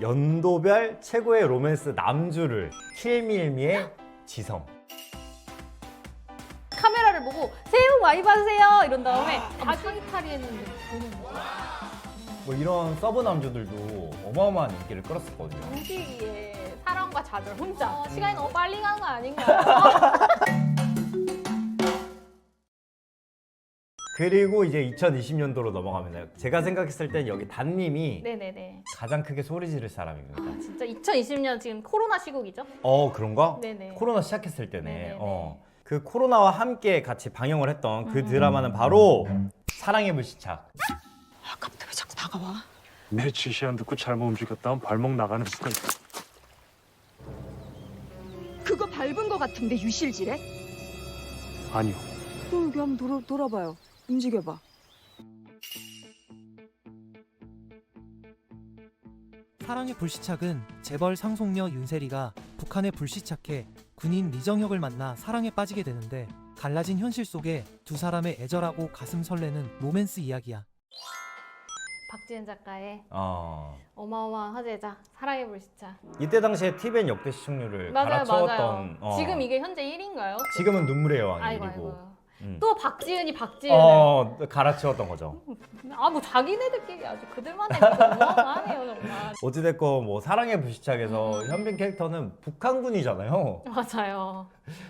연도별 최고의 로맨스 남주를 킬미일미의 지성. 카메라를 보고 새해 복 많이 받으세요 이런 다음에 자기 탈의했는데 보는 거야. 뭐 이런 서브 남주들도 어마어마한 인기를 끌었었거든요. 무지기에 사랑과 좌절 혼자 시간이 너무 빨리 가는 거 아닌가요? 그리고 이제 2020년도로 넘어갑니다. 제가 생각했을 땐 여기 단님이 네네네. 가장 크게 소리 지를 사람입니다. 진짜 2020년 지금 코로나 시국이죠? 그런가? 네네. 코로나 시작했을 때네. 네네네. 그 코로나와 함께 같이 방영을 했던 그 드라마는 바로 사랑의 불시착. 아까부터 왜 자꾸 다가와? 내 지시 안 듣고 잘못 움직였다면 발목 나가는 수가 있어. 그거 밟은 거 같은데 유실지래? 아니요. 여기 한번 돌아봐요. 움직여봐. 사랑의 불시착은 재벌 상속녀 윤세리가 북한에 불시착해 군인 리정혁을 만나 사랑에 빠지게 되는데 갈라진 현실 속에 두 사람의 애절하고 가슴 설레는 로맨스 이야기야. 박지은 작가의 어. 어마어마한 화제작 사랑의 불시착. 이때 당시에 TVN 역대 시청률을 맞아요, 갈아치웠던. 맞아요. 지금 이게 현재 1위인가요? 지금은 눈물의 여왕이 아이고 1위고. 아이고. 음. 또 박지은이 박지은을. 갈아치웠던 거죠. 아 뭐 자기네들끼리 아주 그들만의 어마어마하네요 정말. 어찌됐건 뭐 사랑의 불시착에서 현빈 캐릭터는 북한군이잖아요. 맞아요.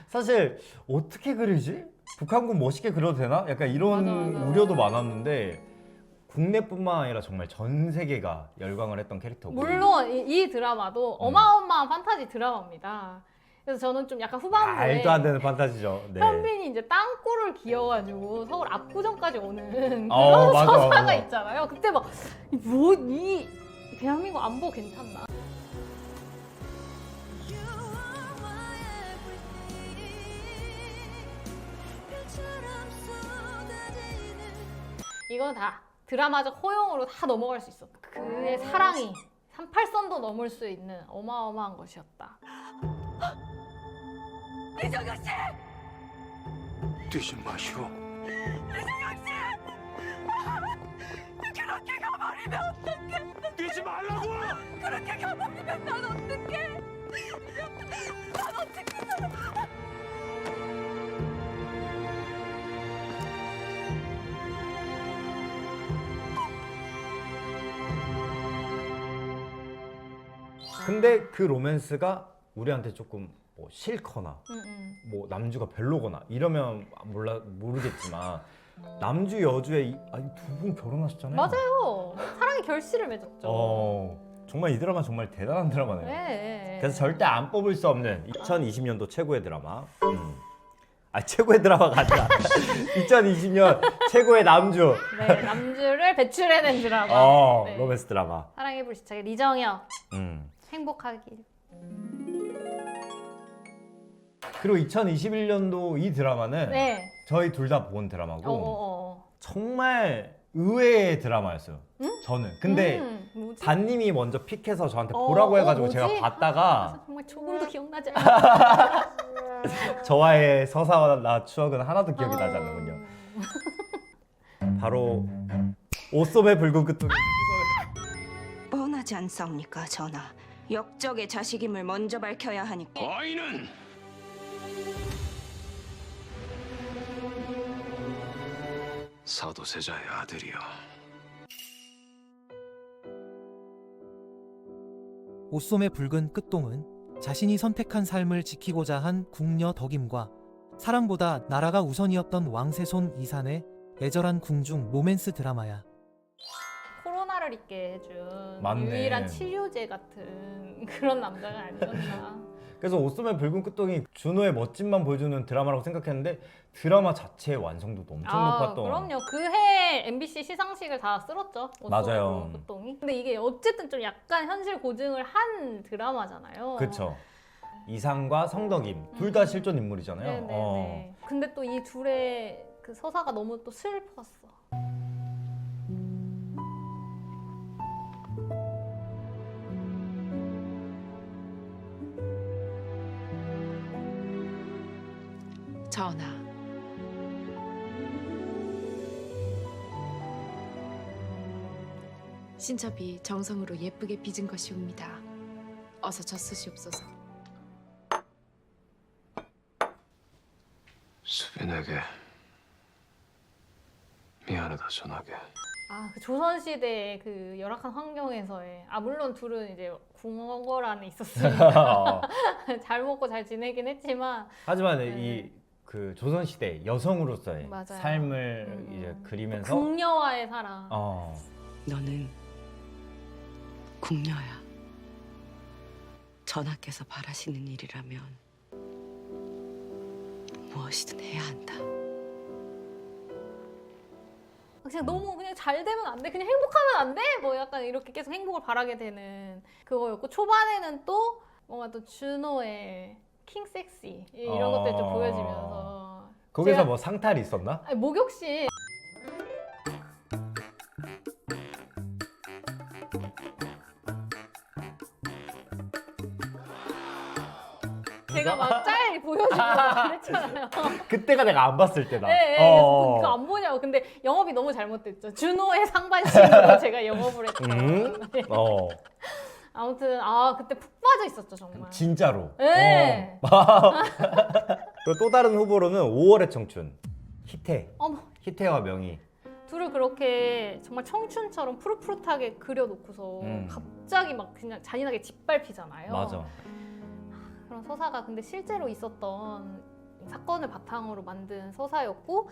사실 어떻게 그리지? 북한군 멋있게 그려도 되나? 약간 이런 맞아. 우려도 많았는데 국내뿐만 아니라 정말 전 세계가 열광을 했던 캐릭터고. 물론 이 드라마도 어마어마한 판타지 드라마입니다. 그래서 저는 좀 약간 후반부에 말도 안 되는 판타지죠. 네. 현빈이 이제 땅굴을 기어가지고 서울 압구정까지 오는 그런 맞아, 서사가 맞아. 있잖아요. 그때 막 이 대한민국 안보 괜찮나? 이건 다 드라마적 호용으로 다 넘어갈 수 있었다. 그의 사랑이 38선도 넘을 수 있는 어마어마한 것이었다. 뛰지 마시오. 그렇게 가버리면 어떡해? 뛰지 말라고! 그렇게 가버리면 난 어떡해? 난 어떡해? 근데 그 로맨스가 우리한테 조금 뭐 싫거나 뭐 남주가 별로거나 이러면 모르겠지만 남주 여주의 두 분 결혼하셨잖아요. 맞아요. 사랑의 결실을 맺었죠. 정말 이 드라마 정말 대단한 드라마네요. 네. 그래서 절대 안 뽑을 수 없는 2020년도 최고의 드라마. 최고의 드라마가 아니라 2020년 최고의 남주. 네, 남주를 배출해낸 드라마. 네. 로맨스 드라마. 사랑의 불시착의 리정혁. 음. 행복하길. 그리고 2021년도 이 드라마는 네. 저희 둘 다 본 드라마고 어. 정말 의외의 드라마였어요. 저는. 근데 뭐지? 단님이 먼저 픽해서 저한테 보라고 해가지고 뭐지? 제가 봤다가 정말 조금도 기억나지 않아. 저와의 서사와 추억은 하나도 기억이 나지 않는군요. 바로 오소매 붉은 끝도. 뻔하지 않사옵니까, 전하? 역적의 자식임을 먼저 밝혀야 하니까. 아이는 사도세자의 아들이여. 옷소매 붉은 끝동은 자신이 선택한 삶을 지키고자 한 궁녀 덕임과 사랑보다 나라가 우선이었던 왕세손 이산의 애절한 궁중 로맨스 드라마야. 코로나를 잊게 해준 맞네. 유일한 치료제 같은 그런 남자가 아니었나. 그래서 옷소매 붉은 끝동이 준호의 멋짐만 보여주는 드라마라고 생각했는데 드라마 자체의 완성도도 엄청 높았던. 그럼요. 그해 MBC 시상식을 다 쓸었죠. 맞아요. 보통이. 근데 이게 어쨌든 좀 약간 현실 고증을 한 드라마잖아요. 그쵸. 이상과 성덕임 둘 다 실존 인물이잖아요. 네네네. 근데 또 이 둘의 그 서사가 너무 또 슬펐어. 전하, 신첩이 정성으로 예쁘게 빚은 것이옵니다. 어서 젖쓰시옵소서. 수빈에게 미안하다 전하게. 그 조선시대의 그 열악한 환경에서의 물론 둘은 이제 궁궐 안에 있었으니까 잘 먹고 잘 지내긴 했지만 하지만 네. 이 그 조선 시대 여성으로서의 맞아요. 삶을 이제 그리면서 궁녀와의 사랑. 너는 궁녀야. 전하께서 바라시는 일이라면 무엇이든 해야 한다. 그냥 너무 그냥 잘 되면 안 돼, 그냥 행복하면 안 돼, 뭐 약간 이렇게 계속 행복을 바라게 되는 그거였고, 초반에는 또 뭔가 또 준호의 킹 섹시 이런 것들 좀 보여지면서 거기서 제가- 뭐 상탈이 있었나? 목욕 씨 제가 막 짤 보여주고 그랬잖아요. 그때가 내가 안 봤을 때다. 네, 그래서 그거 안 보냐고. 근데 영업이 너무 잘못됐죠. 준호의 상반신으로 제가 영업을 했던. 네. 아무튼 그때 푹 빠져 있었죠 정말. 진짜로. 네. 그리고 또 다른 후보로는 5월의 청춘 희태. 어머. 희태와 명희. 둘을 그렇게 정말 청춘처럼 푸릇푸릇하게 그려놓고서 갑자기 막 그냥 잔인하게 짓밟히잖아요. 맞아. 그런 서사가 근데 실제로 있었던 사건을 바탕으로 만든 서사였고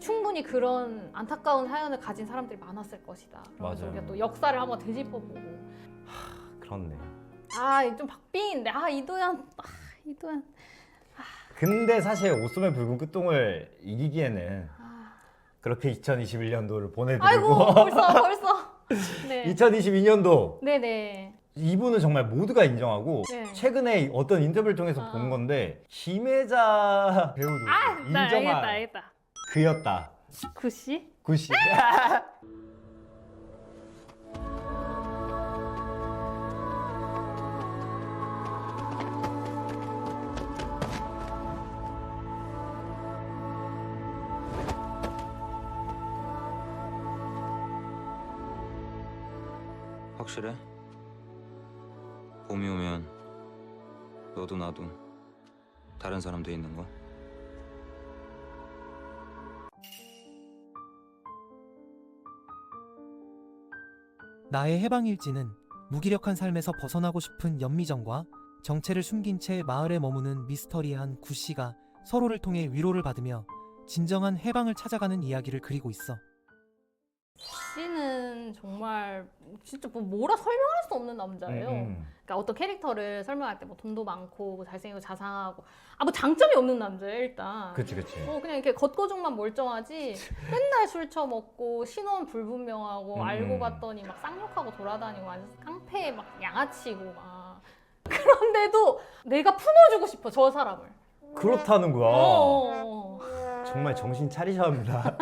충분히 그런 안타까운 사연을 가진 사람들이 많았을 것이다. 그래서 맞아요. 우리가 또 역사를 한번 되짚어보고 그렇네. 좀 박빙인데 이도현 근데 사실 옷소매 붉은 끝동을 이기기에는 그렇게 2021년도를 보내드리고 아이고 벌써 네. 2022년도 네네 이분은 정말 모두가 인정하고 네. 최근에 어떤 인터뷰를 통해서 본 건데 김혜자 배우도 나 인정한 알겠다 그였다. 구씨? 굿씨. 확실해? 봄이 오면 너도 나도 다른 사람 돼 있는 거? 나의 해방일지는 무기력한 삶에서 벗어나고 싶은 연미정과 정체를 숨긴 채 마을에 머무는 미스터리한 구씨가 서로를 통해 위로를 받으며 진정한 해방을 찾아가는 이야기를 그리고 있어. 씨는 정말 진짜 뭐라 설명할 수 없는 남자예요. 그러니까 어떤 캐릭터를 설명할 때 뭐 돈도 많고 뭐 잘생기고 자상하고 뭐 장점이 없는 남자예요 일단. 그치. 그냥 이렇게 겉거중만 멀쩡하지 맨날 술 처먹고 신원 불분명하고 알고 봤더니 막 쌍욕하고 돌아다니고 완전 깡패에 막 양아치고 막 그런데도 내가 품어주고 싶어 저 사람을. 그렇다는 거야. 어. 정말 정신 차리셔야 합니다.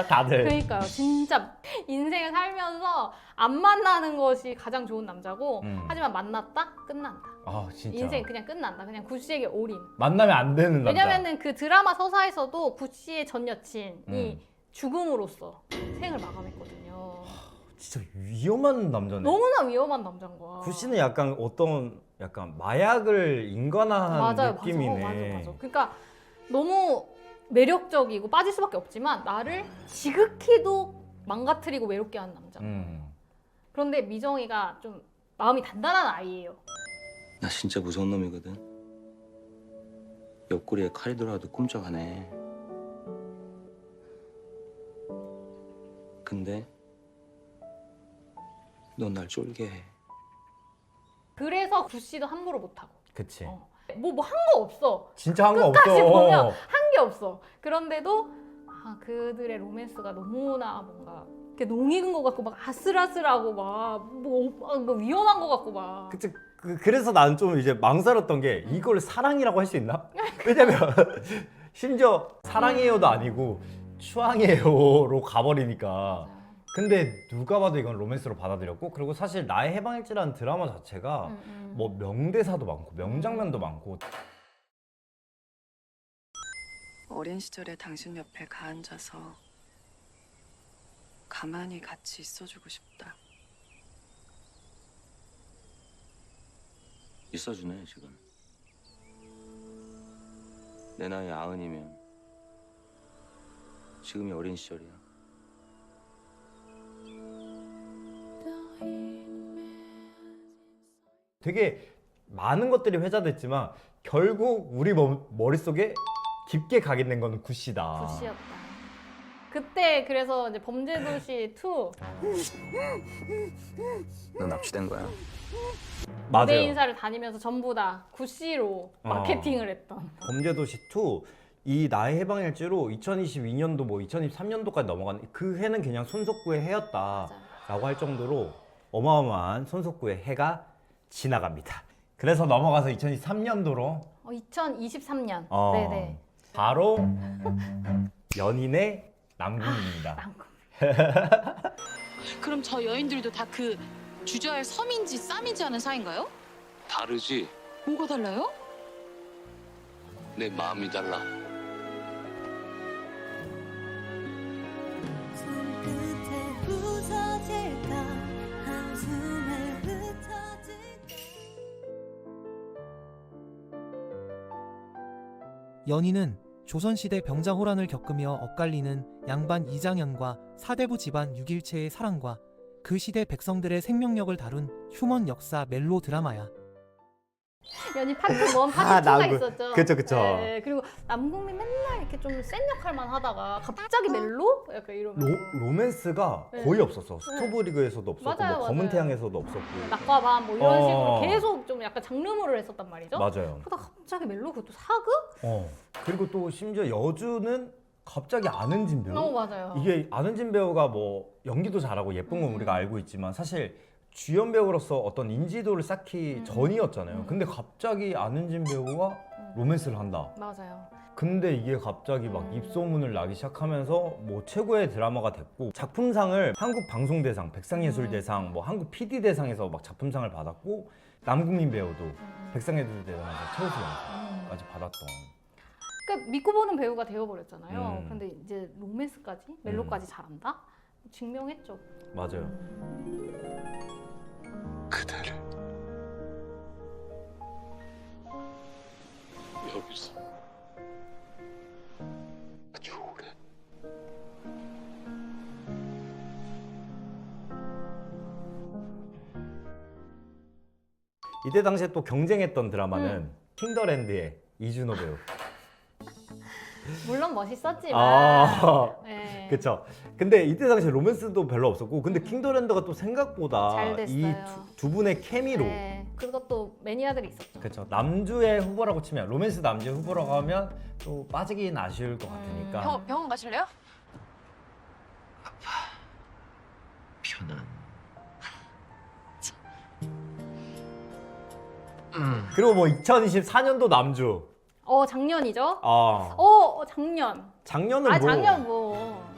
다들. 그러니까요. 진짜 인생을 살면서 안 만나는 것이 가장 좋은 남자고 하지만 만났다? 끝난다. 진짜. 인생 그냥 끝난다. 그냥 구씨에게 올인. 만나면 안 되는 남자. 왜냐면은 그 드라마 서사에서도 구씨의 전 여친이 죽음으로써 생을 마감했거든요. 진짜 위험한 남자네. 너무나 위험한 남자인 거야. 구씨는 약간 약간 마약을 인간화한 맞아요, 느낌이네. 맞아. 그러니까 너무 매력적이고 빠질 수밖에 없지만 나를 지극히도 망가뜨리고 외롭게 하는 남자. 그런데 미정이가 좀 마음이 단단한 아이예요. 나 진짜 무서운 놈이거든. 옆구리에 칼이 들어와도 꼼짝 안 해. 근데 넌 날 쫄게 해. 그래서 구씨도 함부로 못하고. 그치. 뭐 한 거 없어. 진짜 한 거 없어. 끝까지 보면 한 게 없어. 그런데도 그들의 로맨스가 너무나 뭔가 이렇게 농익은 것 같고 막 아슬아슬하고 뭐 위험한 것 같고 막. 그치. 그래서 난 좀 이제 망설였던 게 이걸 사랑이라고 할 수 있나? 왜냐면 심지어 사랑해요도 아니고 추앙해요로 가버리니까. 근데 누가 봐도 이건 로맨스로 받아들였고, 그리고 사실 나의 해방일지라는 드라마 자체가 뭐 명대사도 많고 명장면도 많고. 어린 시절에 당신 옆에 가앉아서 가만히 같이 있어주고 싶다. 있어주네 지금. 내 나이 90이면 지금이 어린 시절이야. 되게 많은 것들이 회자됐지만 결국 우리 머릿속에 깊게 각인된 거는 구씨다. 굿이었다. 그때 그래서 이제 범죄도시 2 너 납치된 거야. 무대 맞아요. 인사를 다니면서 전부 다 굿씨로 마케팅을 했던. 범죄도시 2 이 나의 해방일지로 2022년도 뭐 2023년도까지 넘어간 그 해는 그냥 손석구의 해였다라고 할 정도로 어마어마한 손석구의 해가 지나갑니다. 그래서 넘어가서 2023년도로 2023년. 어, 네네. 바로 연인의 남궁입니다. 남궁. 그럼 저 여인들도 다 그 주저할 섬인지 쌈인지 하는 사이인가요? 다르지? 뭐가 달라요? 내 마음이 달라. 연희는 조선시대 병자호란을 겪으며 엇갈리는 양반 이장현과 사대부 집안 6일체의 사랑과 그 시대 백성들의 생명력을 다룬 휴먼 역사 멜로 드라마야. 연희 파트 1, 파트 2가 남궁. 있었죠. 그쵸. 네, 그리고 남궁이 맨날 이렇게 좀 센 역할만 하다가 갑자기 멜로? 약간 이러면서. 로맨스가 네. 거의 없었어. 스토브리그에서도 없었고 맞아요, 뭐 검은 맞아요. 태양에서도 없었고. 낮과 밤 뭐 이런 어. 식으로 계속 좀 약간 장르물을 했었단 말이죠. 맞아요. 그러다 갑자기 멜로 그것도 사극? 그리고 또 심지어 여주는 갑자기 안은진 배우. 맞아요. 이게 안은진 배우가 뭐 연기도 잘하고 예쁜 건 우리가 알고 있지만 사실 주연 배우로서 어떤 인지도를 쌓기 전이었잖아요. 근데 갑자기 안은진 배우가 로맨스를 한다. 맞아요. 근데 이게 갑자기 막 입소문을 나기 시작하면서 뭐 최고의 드라마가 됐고 작품상을 한국방송대상, 백상예술대상, 뭐 한국 PD대상에서 막 작품상을 받았고 남궁민 배우도 백상예술대상에서 최우수상까지 받았던. 그러니까 믿고 보는 배우가 되어버렸잖아요. 음. 근데 이제 로맨스까지, 멜로까지 잘한다? 증명했죠. 맞아요. 그대를 여기서 아주 오래 이때 당시에 또 경쟁했던 드라마는 킹더랜드의 이준호 배우. 물론 멋있었지만. 네. 그쵸. 근데 이때 당시에 로맨스도 별로 없었고, 근데 킹더랜드가 또 생각보다 잘 됐어요. 이 두 분의 케미로. 네. 그것도 매니아들이 있었죠. 그쵸. 남주의 후보라고 치면, 로맨스 남주의 후보라고 하면 또 빠지긴 아쉬울 것 같으니까. 병원 가실래요? 편안. 그리고 뭐 2024년도 남주. 작년이죠? 아, 작년. 작년은 뭐. 작년 뭐.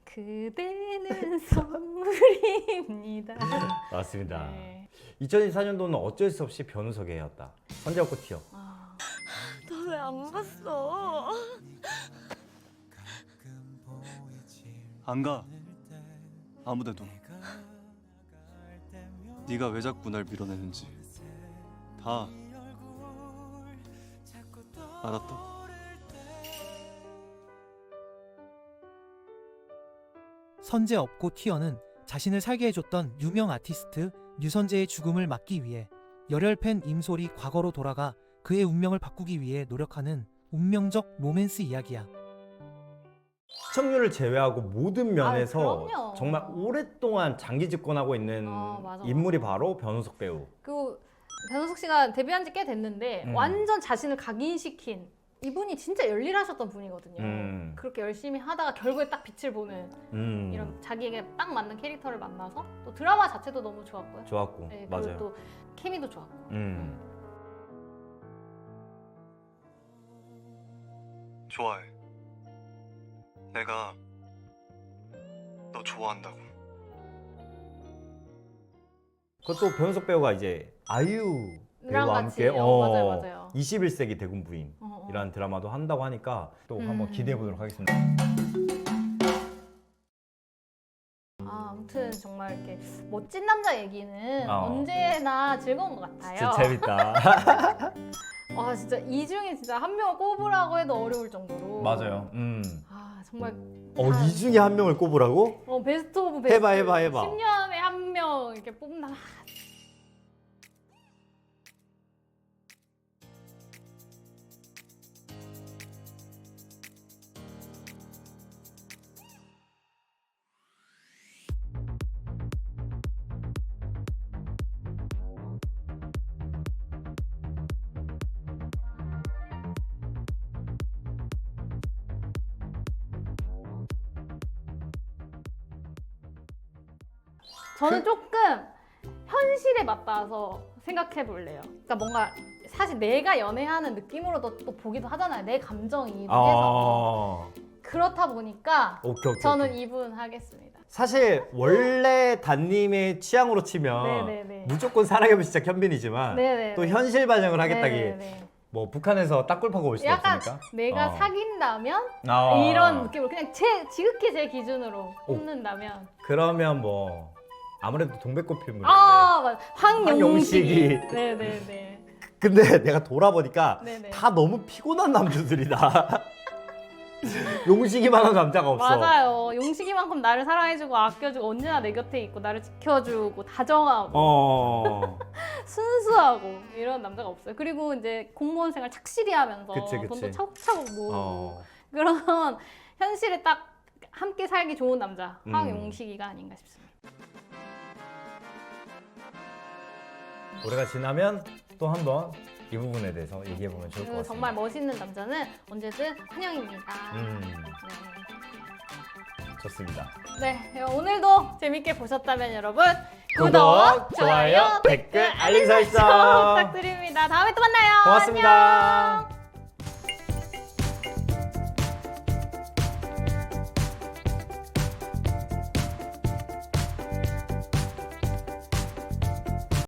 그대는 선물입니다. 맞습니다. 네. 2024년도는 어쩔 수 없이 변우석의 해였다. 헌재였고 티어. 너 왜 안 갔어? 안 가. 아무데도. 네가 왜 자꾸 날 밀어내는지 다 알았다. 선재 없고 티어는 자신을 살게 해줬던 유명 아티스트 류선재의 죽음을 막기 위해 열혈 팬 임솔이 과거로 돌아가 그의 운명을 바꾸기 위해 노력하는 운명적 로맨스 이야기야. 시청률을 제외하고 모든 면에서 그럼요. 정말 오랫동안 장기 집권하고 있는 맞아. 인물이 바로 변우석 배우. 그리고 변우석 씨가 데뷔한 지 꽤 됐는데 완전 자신을 각인시킨 이분이 진짜 열일하셨던 분이거든요. 그렇게 열심히 하다가 결국에 딱 빛을 보는 이런 자기에게 딱 맞는 캐릭터를 만나서 또 드라마 자체도 너무 좋았고요. 좋았고. 네, 그리고 맞아요. 또 케미도 좋았고. 좋아해. 내가 너 좋아한다고. 그것도 변우석 배우가 이제 아이유 랑 배우와 같이, 함께 맞아요. 21세기 대군 부인이라는 드라마도 한다고 하니까 또 한번 기대해 보도록 하겠습니다. 아무튼 아무튼 정말 이렇게 멋진 남자 얘기는 어. 언제나 즐거운 것 같아요. 진짜 재밌다. 와 진짜 이 중에 진짜 한 명을 꼽으라고 해도 어려울 정도로. 맞아요. 아 정말. 이 중에 한 명을 꼽으라고? 베스트 오브 베스트. 해봐. 10년에 한 명 이렇게 뽑나. 저는 조금 현실에 맞닿아서 생각해 볼래요. 그러니까 뭔가 사실 내가 연애하는 느낌으로도 또 보기도 하잖아요. 내 감정 이입해서. 그렇다 보니까 오케이. 저는 이분 하겠습니다. 사실 원래 단님의 취향으로 치면 네네네. 무조건 사랑의 불시착 현빈이지만 네네네. 또 현실 반영을 하겠다기 네네네. 뭐 북한에서 딱골파고 올 수도 약간 없으니까. 내가 사귄다면 아. 이런 느낌으로 그냥 지극히 제 기준으로 뽑는다면 그러면 뭐 아무래도 동백꽃 필 무렵. 맞아. 황용식이. 황용식이. 네네네. 근데 내가 돌아보니까 네네. 다 너무 피곤한 남자들이다. 용식이만한 남자가 없어. 맞아요. 용식이만큼 나를 사랑해주고 아껴주고 언제나 내 곁에 있고 나를 지켜주고 다정하고 순수하고 이런 남자가 없어요. 그리고 이제 공무원 생활 착실히 하면서 그치. 돈도 차곡차곡 모으고 어. 그런 현실에 딱 함께 살기 좋은 남자 황용식이가 아닌가 싶습니다. 올해가 지나면 또 한번 이 부분에 대해서 얘기해보면 좋을 것 같습니다. 정말 멋있는 남자는 언제든 환영입니다. 좋습니다. 네, 오늘도 재밌게 보셨다면 여러분 구독, 좋아요, 댓글, 알림 설정 부탁드립니다. 다음에 또 만나요. 고맙습니다. 안녕.